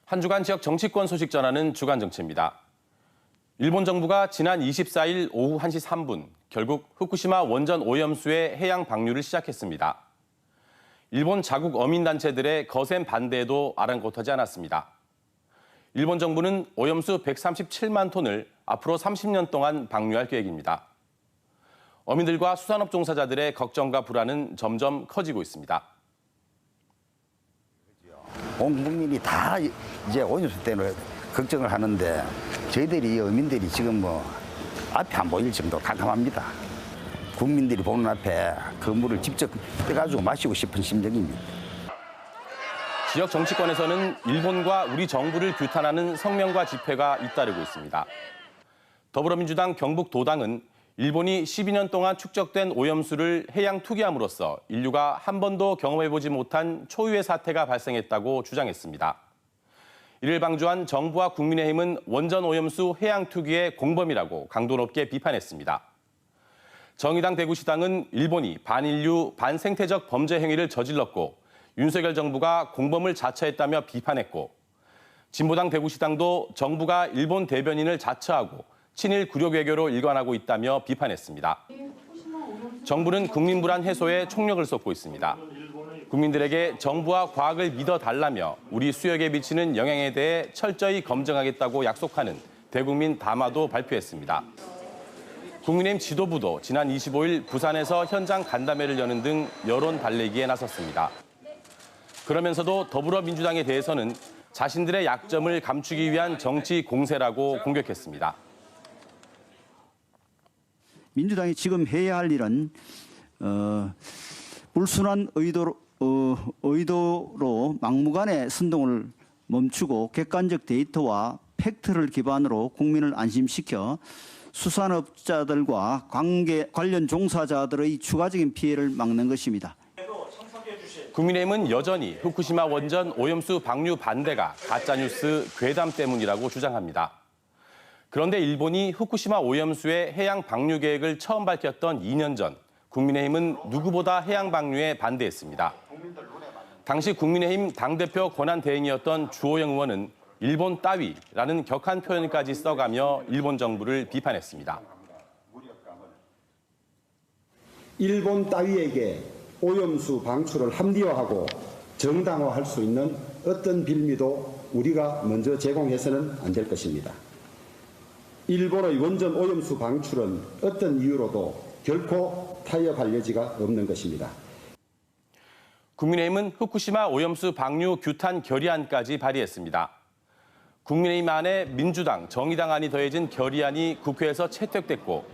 한 주간 지역 정치권 소식 전하는 주간 정치입니다. 일본 정부가 지난 24일 오후 1시 3분 결국 후쿠시마 원전 오염수의 해양 방류를 시작했습니다. 일본 자국 어민단체들의 거센 반대에도 아랑곳하지 않았습니다. 일본 정부는 오염수 137만 톤을 앞으로 30년 동안 방류할 계획입니다. 어민들과 수산업 종사자들의 걱정과 불안은 점점 커지고 있습니다. 온 국민이 다 이제 오염수 때문에 걱정을 하는데 저희들이 어민들이 지금 앞에 안 보일 정도로 깜깜합니다. 국민들이 보는 앞에 그 물을 직접 떠가지고 마시고 싶은 심정입니다. 지역 정치권에서는 일본과 우리 정부를 규탄하는 성명과 집회가 잇따르고 있습니다. 더불어민주당 경북도당은 일본이 12년 동안 축적된 오염수를 해양 투기함으로써 인류가 한 번도 경험해보지 못한 초유의 사태가 발생했다고 주장했습니다. 이를 방조한 정부와 국민의힘은 원전 오염수 해양 투기의 공범이라고 강도 높게 비판했습니다. 정의당 대구시당은 일본이 반인류, 반생태적 범죄 행위를 저질렀고 윤석열 정부가 공범을 자처했다며 비판했고, 진보당 대구시당도 정부가 일본 대변인을 자처하고 친일 굴욕 외교로 일관하고 있다며 비판했습니다. 정부는 국민 불안 해소에 총력을 쏟고 있습니다. 국민들에게 정부와 과학을 믿어달라며 우리 수역에 미치는 영향에 대해 철저히 검증하겠다고 약속하는 대국민 담화도 발표했습니다. 국민의힘 지도부도 지난 25일 부산에서 현장 간담회를 여는 등 여론 달래기에 나섰습니다. 그러면서도 더불어민주당에 대해서는 자신들의 약점을 감추기 위한 정치 공세라고 공격했습니다. 민주당이 지금 해야 할 일은 불순한 의도로 막무가내 선동을 멈추고 객관적 데이터와 팩트를 기반으로 국민을 안심시켜 수산업자들과 관련 종사자들의 추가적인 피해를 막는 것입니다. 국민의힘은 여전히 후쿠시마 원전 오염수 방류 반대가 가짜뉴스 괴담 때문이라고 주장합니다. 그런데 일본이 후쿠시마 오염수의 해양 방류 계획을 처음 밝혔던 2년 전 국민의힘은 누구보다 해양 방류에 반대했습니다. 당시 국민의힘 당대표 권한대행이었던 주호영 의원은 일본 따위라는 격한 표현까지 써가며 일본 정부를 비판했습니다. 일본 따위에게 오염수 방출을 합리화하고 정당화할 수 있는 어떤 빌미도 우리가 먼저 제공해서는 안 될 것입니다. 일본의 원전 오염수 방출은 어떤 이유로도 결코 타협할 여지가 없는 것입니다. 국민의힘은 후쿠시마 오염수 방류 규탄 결의안까지 발의했습니다. 국민의힘 안에 민주당, 정의당 안이 더해진 결의안이 국회에서 채택됐고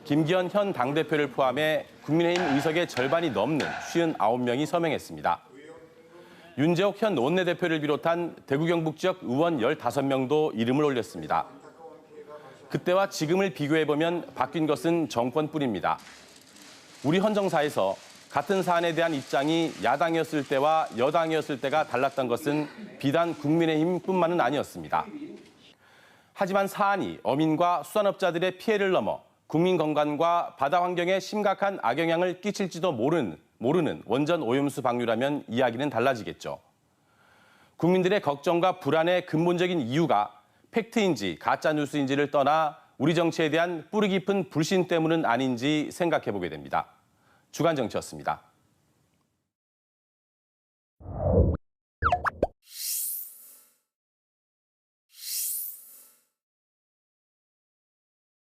김기현 현 당대표를 포함해 국민의힘 의석의 절반이 넘는 59명이 서명했습니다. 윤재옥 현 원내대표를 비롯한 대구 경북 지역 의원 15명도 이름을 올렸습니다. 그때와 지금을 비교해보면 바뀐 것은 정권뿐입니다. 우리 헌정사에서 같은 사안에 대한 입장이 야당이었을 때와 여당이었을 때가 달랐던 것은 비단 국민의힘뿐만은 아니었습니다. 하지만 사안이 어민과 수산업자들의 피해를 넘어 국민 건강과 바다 환경에 심각한 악영향을 끼칠지도 모르는 원전 오염수 방류라면 이야기는 달라지겠죠. 국민들의 걱정과 불안의 근본적인 이유가 팩트인지 가짜뉴스인지를 떠나 우리 정치에 대한 뿌리 깊은 불신 때문은 아닌지 생각해보게 됩니다. 주간 정치였습니다.